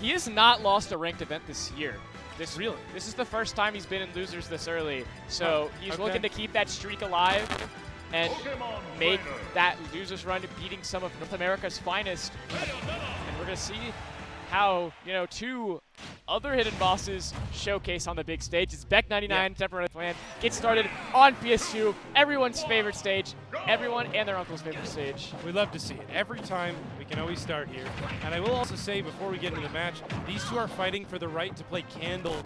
He has not lost a ranked event this year. This is the first time he's been in losers this early. So he's looking to keep that streak alive and make that losers run to beating some of North America's finest. And we're going to see how, you know, two other hidden bosses showcase on the big stage. It's Beck99, TemporaryPlan. Get started on PS2, everyone's favorite stage, everyone and their uncle's favorite stage. We love to see it. Every time, we can always start here. And I will also say, before we get into the match, these two are fighting for the right to play Candle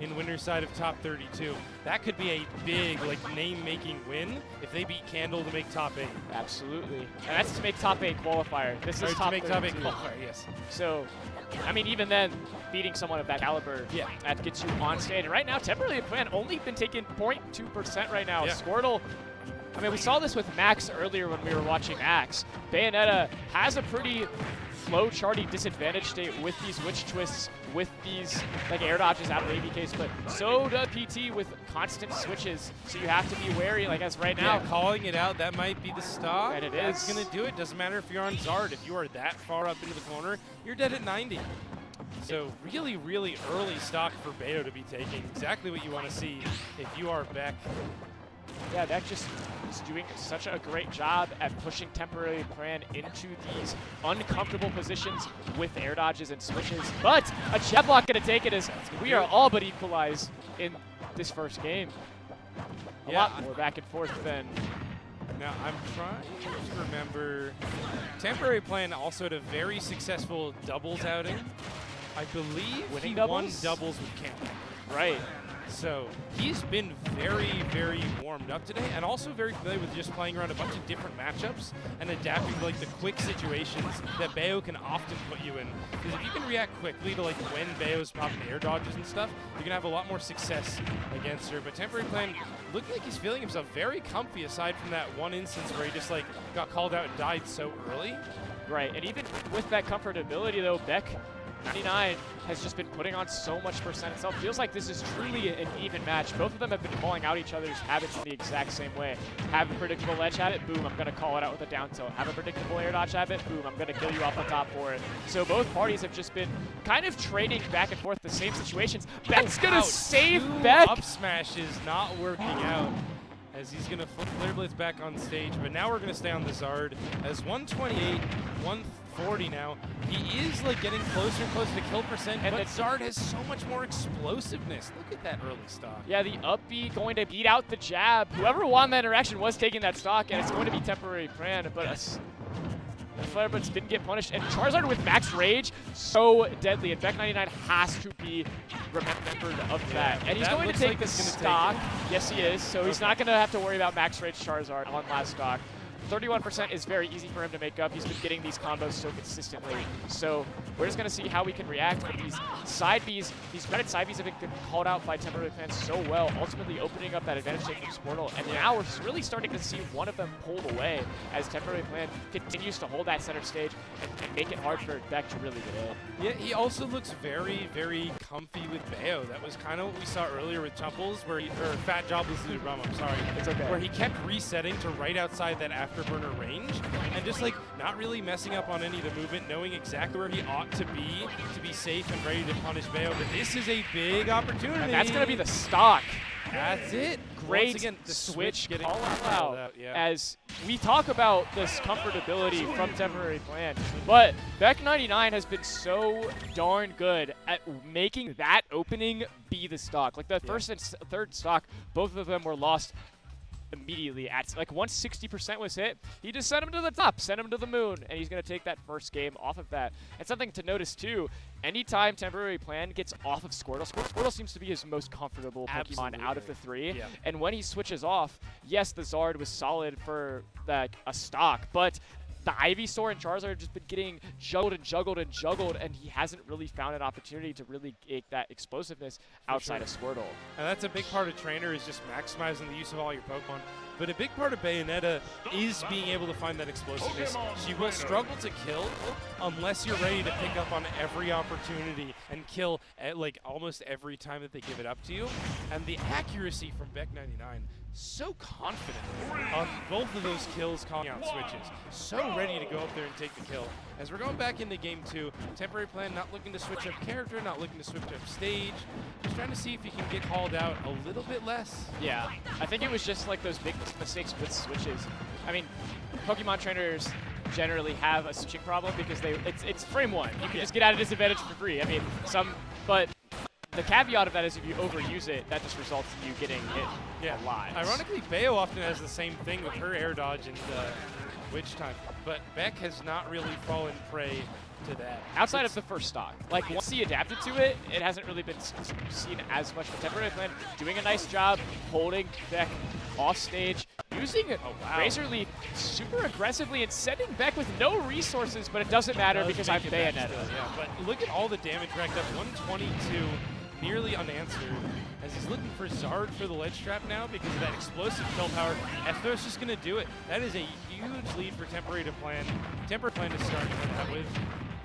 in winner's side of top 32. That could be a big, like, name-making win if they beat Candle to make top 8. Absolutely. And that's to make top 8 qualifier. This is top 32. Top 8 qualifier, yes. So, I mean, even then, beating someone of that caliber, that gets you on stage. And right now, TemporaryPlan only been taking 0.2% right now. Squirtle, I mean, we saw this with Max earlier when we were watching Axe. Bayonetta has a pretty flow-charty disadvantage state with these witch twists, with these like air dodges out of ABKs, but so does PT with constant switches. So you have to be wary, like as right now. Calling it out, that might be the stock. And it is. That's going to do it. Doesn't matter if you're on Zard. If you are that far up into the corner, you're dead at 90. So really, really early stock for Bayo to be taking. Exactly what you want to see if you are Beck. Yeah, Beck just is doing such a great job at pushing TemporaryPlan into these uncomfortable positions with air dodges and switches. But a jab block going to take it as we are all but equalized in this first game. A lot more back and forth than... Now, I'm trying to remember. TemporaryPlan also had a very successful doubles outing. I believe Winning he doubles? won doubles with Campbell. Right. So he's been very, very warmed up today, and also very familiar with just playing around a bunch of different matchups and adapting to like the quick situations that Bayo can often put you in. Because if you can react quickly to like when Bayo's popping air dodges and stuff, you're gonna have a lot more success against her. But TemporaryPlan looked like he's feeling himself very comfy, aside from that one instance where he just like got called out and died so early. Right, and even with that comfortability though, Beck99 has just been putting on so much percent itself. Feels like this is truly an even match. Both of them have been calling out each other's habits in the exact same way. Have a predictable ledge habit, boom, I'm going to call it out with a down tilt. Have a predictable air dodge habit, boom, I'm going to kill you off the top for it. So both parties have just been kind of trading back and forth the same situations. Beck's going to save Beck. Up smash is not working out, as he's going to flip Flare Blitz back on stage. But now we're going to stay on the Zard as 128, 140 now. He is like getting closer and closer to kill percent, and but Zard has so much more explosiveness. Look at that early stock. Yeah, the up B going to beat out the jab. Whoever won that interaction was taking that stock, and it's going to be TemporaryPlan, but the Flare Blitz didn't get punished, and Charizard with max rage, so deadly, and Beck99 has to be remembered of that. And he's going to take the stock. Yes, he is, so he's not going to have to worry about max rage Charizard on last stock. 31% is very easy for him to make up. He's been getting these combos so consistently. So we're just going to see how we can react. But these side Bs, these credit side Bs have been called out by TemporaryPlan so well, ultimately opening up that advantage take from Squirtle. And now we're really starting to see one of them pulled away as TemporaryPlan continues to hold that center stage and make it hard for Beck to really get in. Yeah, he also looks very, very comfy with Bayo. That was kind of what we saw earlier with Tumples, where he, or Fat Jobless Lizard Rum, I'm sorry. It's okay. Where he kept resetting to right outside that afterburner range and just like not really messing up on any of the movement, knowing exactly where he ought to be safe and ready to punish Bayo. But this is a big opportunity. And that's going to be the stock. That's it. Great Once again, the switch getting call out. Yeah. As we talk about this comfortability from TemporaryPlan, but Beck99 has been so darn good at making that opening be the stock. Like the first and third stock, both of them were lost immediately. At like once 60% was hit, he just sent him to the top, sent him to the moon, and he's going to take that first game off of that. And something to notice too, anytime TemporaryPlan gets off of Squirtle, Squirtle seems to be his most comfortable Pokemon out of the three. Yeah. And when he switches off, yes, the Zard was solid for like a stock, but the Ivysaur and Charizard have just been getting juggled and juggled and juggled, and he hasn't really found an opportunity to really get that explosiveness outside of Squirtle. And that's a big part of Trainer, is just maximizing the use of all your Pokemon. But a big part of Bayonetta is being able to find that explosiveness. She will struggle to kill unless you're ready to pick up on every opportunity and kill at like almost every time that they give it up to you. And the accuracy from Beck99, so confident on both of those kills, calling out switches. So ready to go up there and take the kill. As we're going back into game 2, Temporary Plan not looking to switch up character, not looking to switch up stage. Just trying to see if he can get called out a little bit less. Yeah, I think it was just like those big mistakes with switches. I mean, Pokemon trainers generally have a switching problem because it's frame 1. You can just get at a disadvantage for free. I mean, but the caveat of that is if you overuse it, that just results in you getting hit a lot. Ironically, Bayo often has the same thing with her air dodge and Witch Time, but Beck has not really fallen prey to that. Outside of the first stock. Like, once he adapted to it, it hasn't really been seen as much. But Temporary Plan doing a nice job holding Beck off stage, using Razor Leaf super aggressively and sending Beck with no resources, but it doesn't matter because I have Bayonetta. Yeah, but look at all the damage racked up. 122, nearly unanswered, as he's looking for Zard for the ledge trap now because of that explosive kill power. F-Throw's just going to do it. That is a huge lead for Temporary Plan to start that with.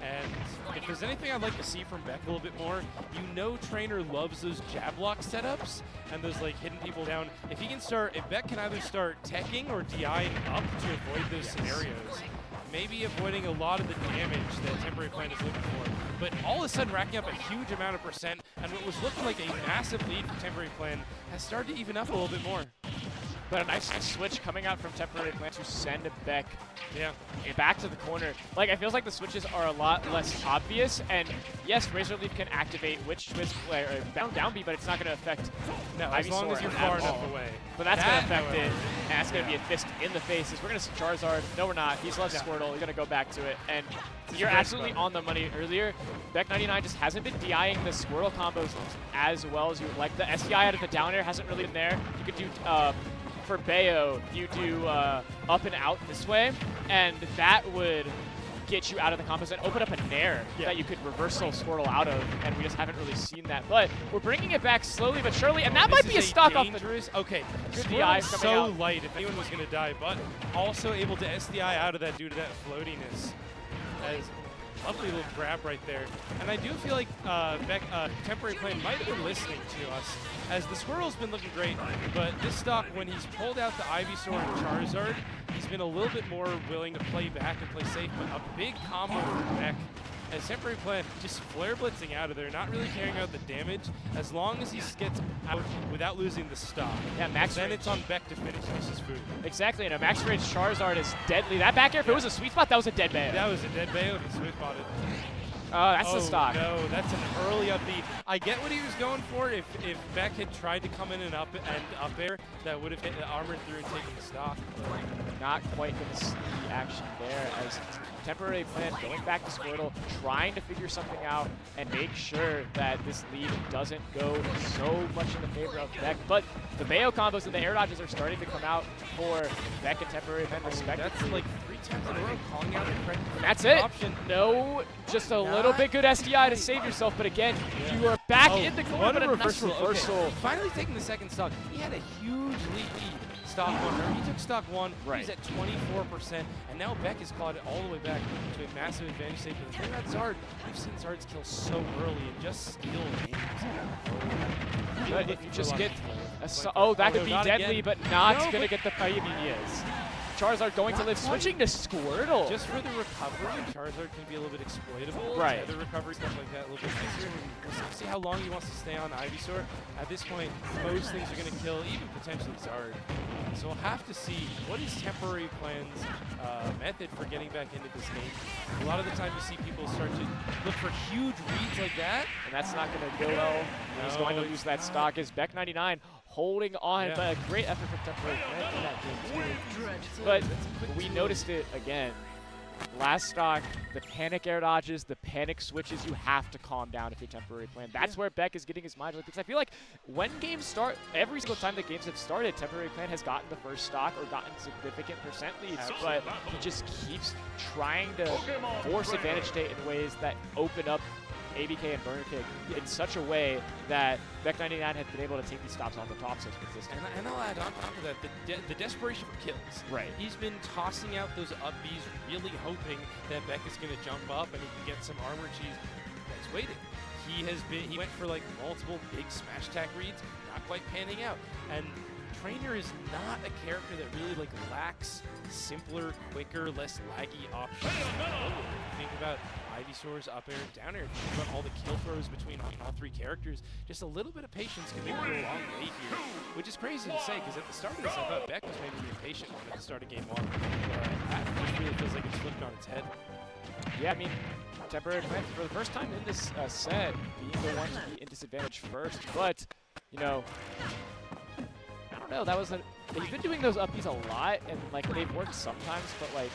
And if there's anything I'd like to see from Beck a little bit more, you know Trainer loves those jab lock setups and those like hitting people down. If Beck can either start teching or DIing up to avoid those scenarios, maybe avoiding a lot of the damage that Temporary Plan is looking for. But all of a sudden racking up a huge amount of percent, and what was looking like a massive lead for Temporary Plan has started to even up a little bit more. But a nice switch coming out from Temporary Plan to send Beck Yeah. back to the corner. Like, it feels like the switches are a lot less obvious, and yes, Razor Leaf can activate Witch Twist or down B, but it's not going to affect as long as you're far enough away. But that's going to affect it, and that's going to be a fist in the face. We're going to see Charizard. No, we're not. He's left Squirtle. He's going to go back to it. And you're absolutely on the money earlier. Beck99 just hasn't been DIing the Squirtle combos as well as you would like. The SDI out of the down air hasn't really been there. You could do... for Bayo, you do up and out this way, and that would get you out of the combos and open up a nair that you could reversal Squirtle out of, and we just haven't really seen that. But we're bringing it back slowly but surely, and that might be a stock off the... Okay, good DI so light if anyone was going to die, but also able to SDI out of that due to that floatiness. As lovely little grab right there. And I do feel like Temporary Plan might have been listening to us, as the Squirrel's been looking great, but this stock, when he's pulled out the Ivysaur and Charizard, he's been a little bit more willing to play back and play safe, but a big combo from Beck, as Temporary Plan just flare blitzing out of there, not really carrying out the damage, as long as he gets out without losing the stock. Yeah, max then range. it's on Beck to finish his food. Exactly, and a max range Charizard is deadly. That back air, if it was a sweet spot, that was a dead Bayo. That was a dead Bayo if he sweet spotted. That's the stock. No, that's an early up B. I get what he was going for. If Beck had tried to come in and up air, that would have hit the armor through and taken the stock. Not quite going to see the action there, as Temporary Plan going back to Squirtle, trying to figure something out and make sure that this lead doesn't go so much in the favor of Beck. But the Bayo combos and the air dodges are starting to come out for Beck and Temporary Plan respectively. That's like 3 times in a row calling out the correct That's it. option. No, just a little bit good SDI to save yourself, but again, you are back in the corner, but a nice reversal. Okay. Finally taking the second stock. He had a huge lead. Stock 1, he took stock 1, he's at 24%, and now Beck has clawed it all the way back to a massive advantage save. But the thing about Zard, we've seen Zard's kill so early and just steal games. But if you just get that could be deadly, again. but not going to get the fight. Yes. Charizard going to live, switching to Squirtle. Just for the recovery, Charizard can be a little bit exploitable. Right. The recovery, stuff like that, a little bit nicer. We'll see how long he wants to stay on Ivysaur. At this point, most things are going to kill, even potentially Zard. So we'll have to see what is Temporary Plan's method for getting back into this game. A lot of the time you see people start to look for huge reads like that. And that's not going to go well. He's going to lose that stock as Beck99 holding on, but a great effort from Temporary Plan in that game too. But we noticed it again. Last stock, the panic air dodges, the panic switches, you have to calm down if you're Temporary Plan. That's where Beck is getting his mind right, because I feel like when games start, every single time the games have started, Temporary Plan has gotten the first stock or gotten significant percent leads, but he just keeps trying to force advantage state in ways that open up ABK and Burner Kick in such a way that Beck99 has been able to take these stops off the top so consistently. And I'll add on top of that, the desperation for kills. Right. He's been tossing out those up Bs, really hoping that Beck is going to jump up and he can get some armor cheese. Beck's waiting. He went for like multiple big smash attack reads, not quite panning out. And Trainer is not a character that really like lacks simpler, quicker, less laggy options. Think about Ivysaur's up air and down air. Think about all the kill throws between all three characters. Just a little bit of patience can make you go a long way here, which is crazy to say because at the start of this, I thought Beck was maybe the impatient one at the start of game one. That just really feels like it's flipped on its head. Yeah, I mean, Temporary Plan for the first time in this set, being the one to be in disadvantage first. But, you know, I don't know, that was he's been doing those upbeats a lot, and like they've worked sometimes, but like,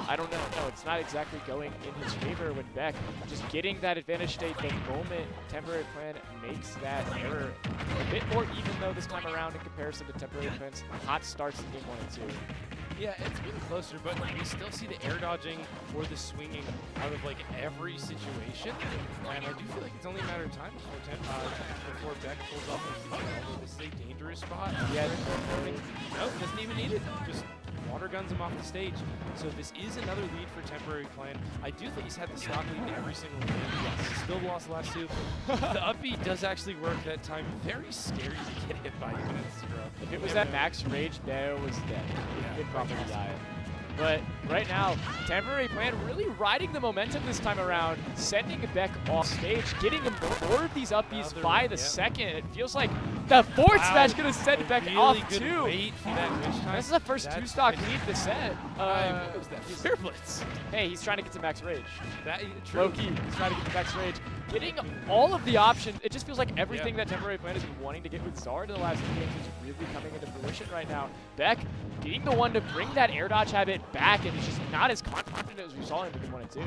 I don't know, no, it's not exactly going in his favor when Beck just getting that advantage state the moment Temporary Plan makes that error a bit more even though this time around in comparison to Temporary Plan's hot starts in game 1 and 2. Yeah, it's been closer, but we still see the air dodging or the swinging out of like every situation, and I do feel like it's only a matter of time before Beck pulls off a season, although this is a dangerous spot. Yeah, nope, doesn't even need it. Just water guns him off the stage. So this is another lead for Temporary Plan. I do think he's had the stock lead in every single game. Yes, still lost the last two. The upbeat does actually work that time. Very scary to get hit by even at 0. If it was that max rage, Bayo was dead. He'd probably die. But right now, Temporary Plan really riding the momentum this time around, sending Beck off stage, getting him more of these upbeats by the second. It feels like the forward smash going to send Beck off too. This is the first 2-stock lead this set. What was that? Fair Blitz. Hey, he's trying to get to max rage. True. Low-key, he's trying to get to max rage. Getting all of the options, it just feels like everything that Temporary Plan has been wanting to get with Zard in the last few games is really coming into fruition right now. Beck being the one to bring that air dodge habit back, and he's just not as confident as we saw him in game 1 and 2.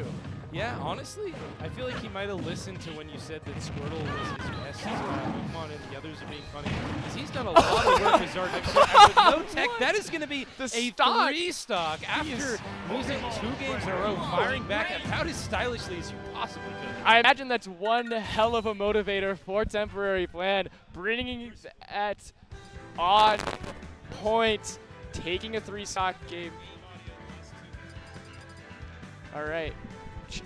Yeah, honestly, I feel like he might have listened to when you said that Squirtle was his best Pokémon and the others are being funny. Because he's done a lot of work with Zard next year. And with no tech, that is going to be a 3-stock after losing 2 games in a row, firing back about as stylishly as you possibly could. I imagine that's one hell of a motivator for Temporary Plan, bringing that on point, taking a 3-stock game. All right.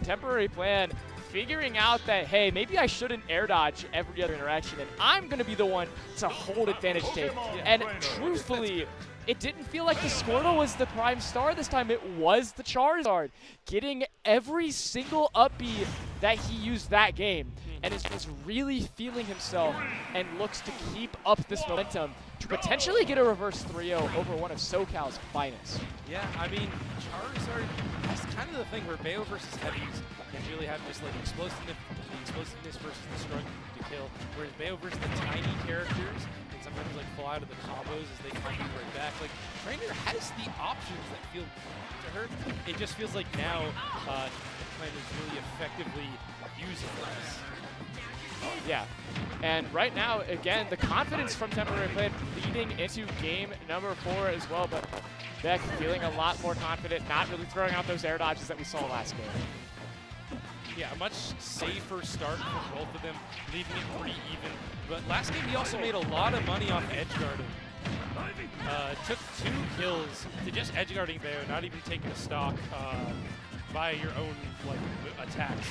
Temporary Plan figuring out that, hey, maybe I shouldn't air dodge every other interaction, and I'm going to be the one to hold advantage take. And truthfully, it didn't feel like the Squirtle was the prime star this time. It was the Charizard, getting every single upbeat that he used that game, and is just really feeling himself and looks to keep up this momentum to potentially get a reverse 3-0 over one of SoCal's finest. Yeah, I mean, Charizard is kind of the thing where Bayo versus heavies can really have just like the explosiveness versus the strength to kill, whereas Bayo versus the tiny characters can sometimes like fall out of the combos as they come right back. Like, Trainer has the options that feel good to her. It just feels like now the plan is really effectively using this. Yeah, and right now, again, the confidence from Temporary Plan leading into game number 4 as well, but Beck feeling a lot more confident, not really throwing out those air dodges that we saw last game. Yeah, a much safer start for both of them, leaving it pretty even. But last game, he also made a lot of money off edge guarding. Took 2 kills to just edge guarding Bayo, not even taking a stock via your own like attacks.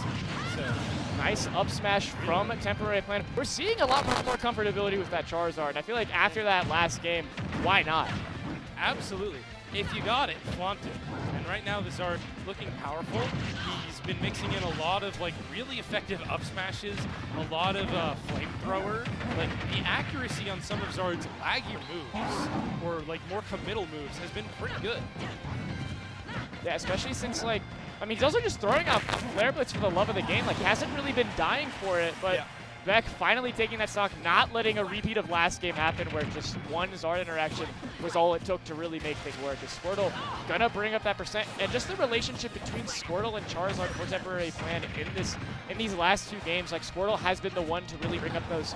So nice up smash from Temporary Plan. We're seeing a lot more comfortability with that Charizard, and I feel like after that last game, why not? Absolutely. If you got it, flaunt it. And right now, the Zard looking powerful. He's been mixing in a lot of like really effective up smashes, a lot of flamethrower. Like the accuracy on some of Zard's laggy moves or like more committal moves has been pretty good. Yeah, especially since like, I mean, he's also just throwing out Flare Blitz for the love of the game. Like, hasn't really been dying for it, but Beck finally taking that stock, not letting a repeat of last game happen where just one Zard interaction was all it took to really make things work. The Squirtle gonna bring up that percent, and just the relationship between Squirtle and Charizard for Temporary Plan in these last 2 games, like Squirtle has been the one to really bring up those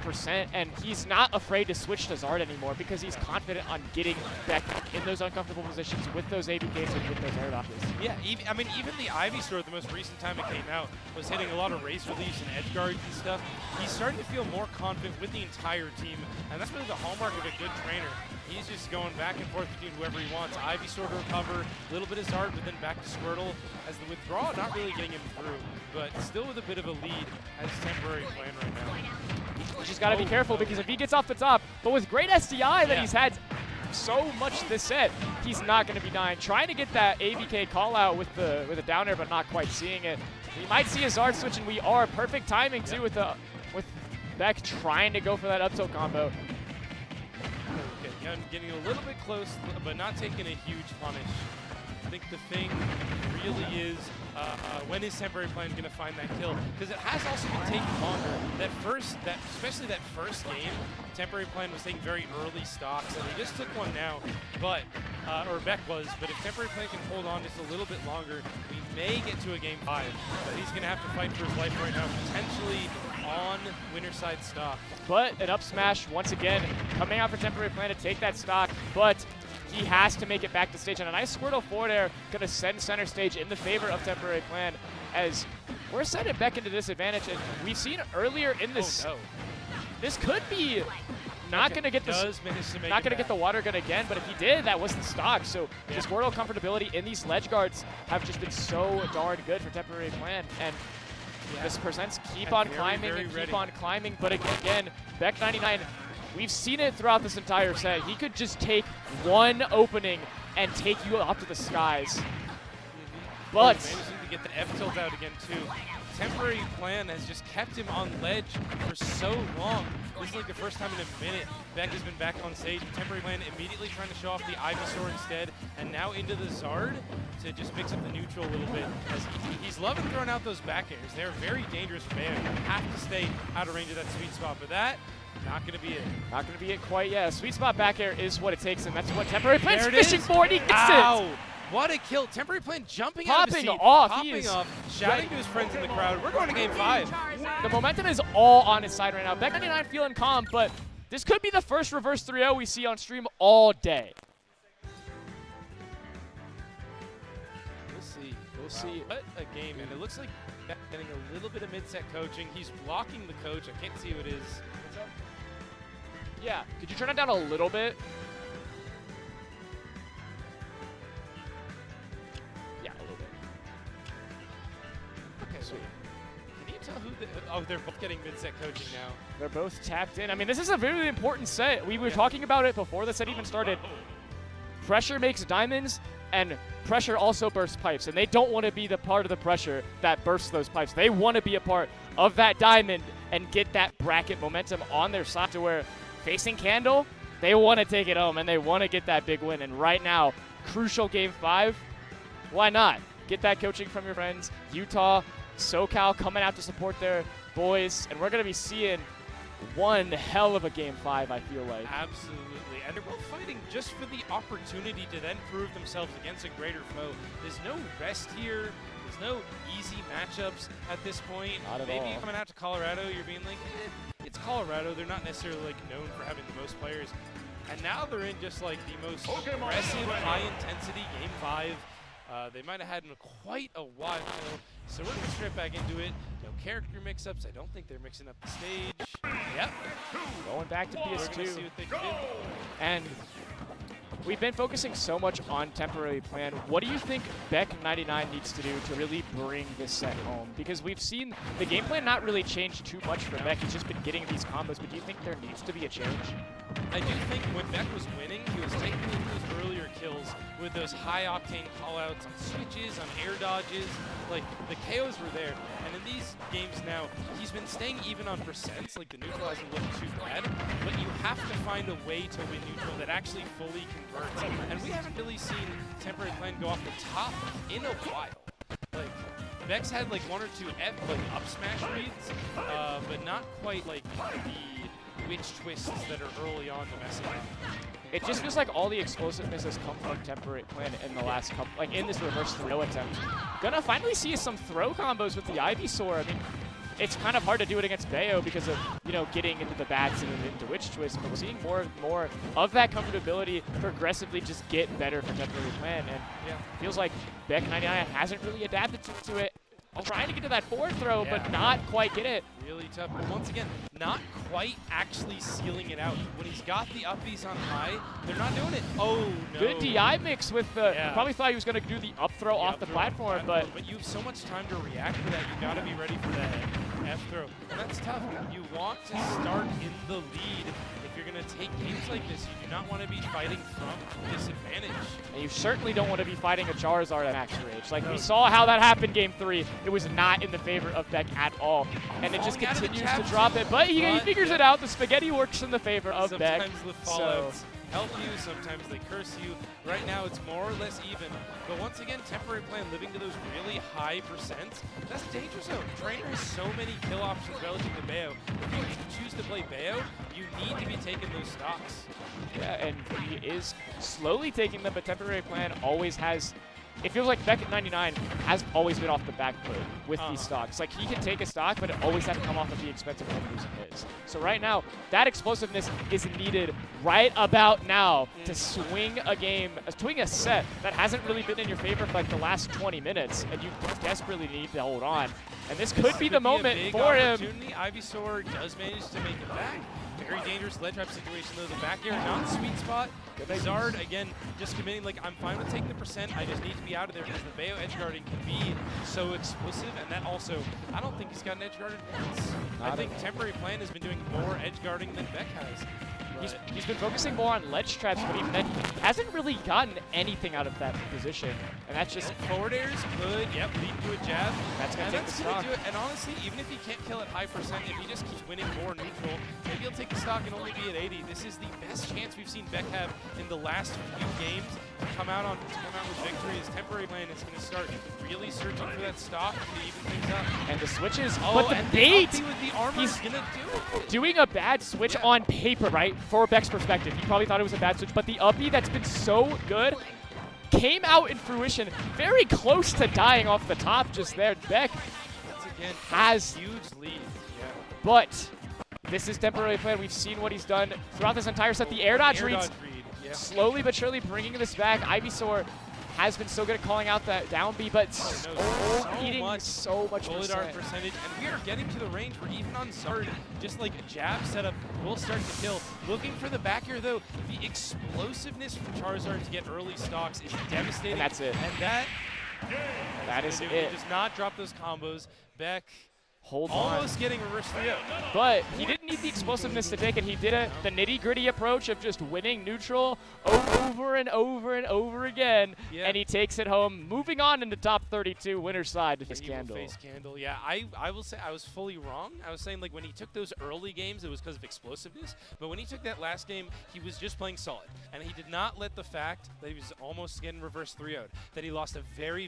percent, and he's not afraid to switch to Zard anymore because he's confident on getting Beck in those uncomfortable positions with those ABKs and with those air dodges. Yeah, I mean, even the Ivysaur, the most recent time it came out, was hitting a lot of race reliefs and edge guards and stuff. He's starting to feel more confident with the entire team, and that's really the hallmark of a good trainer. He's just going back and forth between whoever he wants. Ivysaur to recover, a little bit of Zard, but then back to Squirtle as the withdrawal, not really getting him through, but still with a bit of a lead as Temporary Plan right now. You just got to be careful because if he gets off the top, but with great SDI that he's had so much this set, he's not going to be dying. Trying to get that ABK call out with a down air, but not quite seeing it. We might see a Zard switch, and we are. Perfect timing too with Beck trying to go for that up tilt combo. Okay, I'm getting a little bit close, but not taking a huge punish. I think the thing really is when is Temporary Plan going to find that kill? Because it has also been taking longer. Especially that first game, Temporary Plan was taking very early stocks, and he just took one now. But or Beck was. But if Temporary Plan can hold on just a little bit longer, we may get to a game 5. But he's going to have to fight for his life right now, potentially on winner side stock. But an up smash once again coming out for Temporary Plan to take that stock, but he has to make it back to stage, and a nice Squirtle forward air going to send center stage in the favor of Temporary Plan as we're sending Beck into disadvantage. And we've seen earlier in this, this could be not going to get the water gun again, but if he did, that was the stock. So the Squirtle comfortability in these ledge guards have just been so darn good for Temporary Plan, and this percents keep on climbing and keep on climbing. But again, Beck99, we've seen it throughout this entire set. He could just take one opening and take you up to the skies. But managing to get the F tilt out again too. Temporary Plan has just kept him on ledge for so long. This is like the first time in a minute Beck has been back on stage. Temporary Plan immediately trying to show off the Ivysaur instead, and now into the Zard to just mix up the neutral a little bit. As he's loving throwing out those back airs. They're very dangerous for Bayo. You have to stay out of range of that sweet spot. But that, not going to be it. Not going to be it quite yet. A sweet spot back air is what it takes, and that's what Temporary Plan's fishing for, and he gets it! What a kill. Temporary Plan jumping out of his seat, popping off, shouting to his friends in the crowd. We're going to game 5. The momentum is all on his side right now. Beck99 feeling calm, but this could be the first reverse 3-0 we see on stream all day. We'll see. What a game, and it looks like Beck getting a little bit of mid-set coaching. He's blocking the coach. I can't see who it is. What's up? Yeah, could you turn it down a little bit? Sweet. Can you tell who they're both getting mid-set coaching now. They're both tapped in. I mean, this is a really important set. We were talking about it before the set even started. Pressure makes diamonds, and pressure also bursts pipes, and they don't want to be the part of the pressure that bursts those pipes. They want to be a part of that diamond and get that bracket momentum on their side to where facing Candle, they want to take it home, and they want to get that big win. And right now, crucial game 5, why not? Get that coaching from your friends. Utah, SoCal coming out to support their boys, and we're going to be seeing one hell of a game 5, I feel like. Absolutely, and they're both fighting just for the opportunity to then prove themselves against a greater foe. There's no rest here. There's no easy matchups at this point. Not at Maybe all. Coming out to Colorado, you're being like, it's Colorado. They're not necessarily like known for having the most players. And now they're in just like the most aggressive, high-intensity game 5. They might have had in quite a while, so we're going to strip back into it. No character mix-ups. I don't think they're mixing up the stage. Yep. Going back to We're PS2. going to see what they can do. And we've been focusing so much on Temporary Plan. What do you think Beck99 needs to do to really bring this set home? Because we've seen the game plan not really change too much for Beck. He's just been getting these combos, but do you think there needs to be a change? I do think when Beck was winning, he was taking those earlier kills with those high-octane callouts on switches, on air dodges. Like, the KOs were there. And in these games now, he's been staying even on percents. Like, the neutral hasn't looked too bad. But you have to find a way to win neutral that actually fully converts. And we haven't really seen Temporary Plan go off the top in a while. Like, Beck's had, like, 1 or 2 up smash reads, but not quite, like, the witch twists that are early on to mess up. It just feels like all the explosiveness has come from Temporary Plan in the last couple, like in this reverse throw attempt. Gonna finally see some throw combos with the Ivysaur. I mean, it's kind of hard to do it against Bayo because of, you know, getting into the bats and into witch twist, but we're seeing more of that comfortability progressively just get better for Temporary Plan, and feels like Beck99 hasn't really adapted to it. Trying to get to that forward throw, but not quite get it. Really tough, but once again, not quite actually sealing it out. When he's got the uppies on high, they're not doing it. Oh, no. Good DI mix with the, probably thought he was going to do the up throw off the platform, but you have so much time to react to that. You got to be ready for that. F throw. And that's tough. You want to start in the lead. If you're going to take games like this, you do not want to be fighting from disadvantage. And you certainly don't want to be fighting a Charizard at max rage. Like, we saw how that happened game 3. It was not in the favor of Beck at all. And it just continues to drop it. But he figures it out. The spaghetti works in the favor of Beck. Sometimes the fallouts help you, sometimes they curse you. Right now, it's more or less even. But once again, Temporary Plan living to those really high percents. That's danger zone. Trainer has so many kill options relative to Bayo. If you choose to play Bayo, you need to be taking those stocks. Yeah, and he is slowly taking them, but Temporary Plan always has... It feels like Beck99 has always been off the back foot with these stocks. Like, he can take a stock, but it always has to come off of the expensive of losing his. So right now, that explosiveness is needed right about now to swing a game, swing a set that hasn't really been in your favor for like the last 20 minutes, and you desperately need to hold on. And this could be the moment for him. Ivysaur does manage to make it back. Very dangerous ledge trap situation though. The back air, not sweet spot. Zard, again, just committing, like, I'm fine with taking the percent. I just need to be out of there because the Bayo edge guarding can be so explosive. And that also, I don't think he's gotten edge guarded once. I think Temporary Plan has been doing more edge guarding than Beck has. He's been focusing more on ledge traps, but even then, he hasn't really gotten anything out of that position. And that's just... Forward airs could, lead to a jab. That's going to take the stock. Do it. And honestly, even if he can't kill at high percent, if he just keeps winning more neutral, maybe he'll take the stock and only be at 80. This is the best chance we've seen Beck have in the last few games to come out with victory. His Temporary Plan is going to start really searching for that stock to even things up. And the switches, but the bait! With the armor he's going to do it. Doing a bad switch on paper, right? For Beck's perspective, he probably thought it was a bad switch, but the uppy that's been so good came out in fruition, very close to dying off the top just there. Beck has huge lead, but this is Temporary Plan. We've seen what he's done throughout this entire set. The air dodge reads slowly but surely bringing this back. Ivysaur has been so good at calling out that down B, but eating so much bullet art percentage, and we are getting to the range where even on Zard, just like a jab setup will start to kill. Looking for the back here though, the explosiveness from Charizard to get early stocks is devastating. And that's it. And that is it. He does not drop those combos. Beck almost getting reverse 3-0. But he didn't need the explosiveness to take it. He did the nitty-gritty approach of just winning neutral over and over and over again, and he takes it home, moving on into top 32, winner's side to face Candle. Yeah, I will say I was fully wrong. I was saying, like, when he took those early games, it was because of explosiveness, but when he took that last game, he was just playing solid, and he did not let the fact that he was almost getting reverse 3-0'd, that he lost a very, very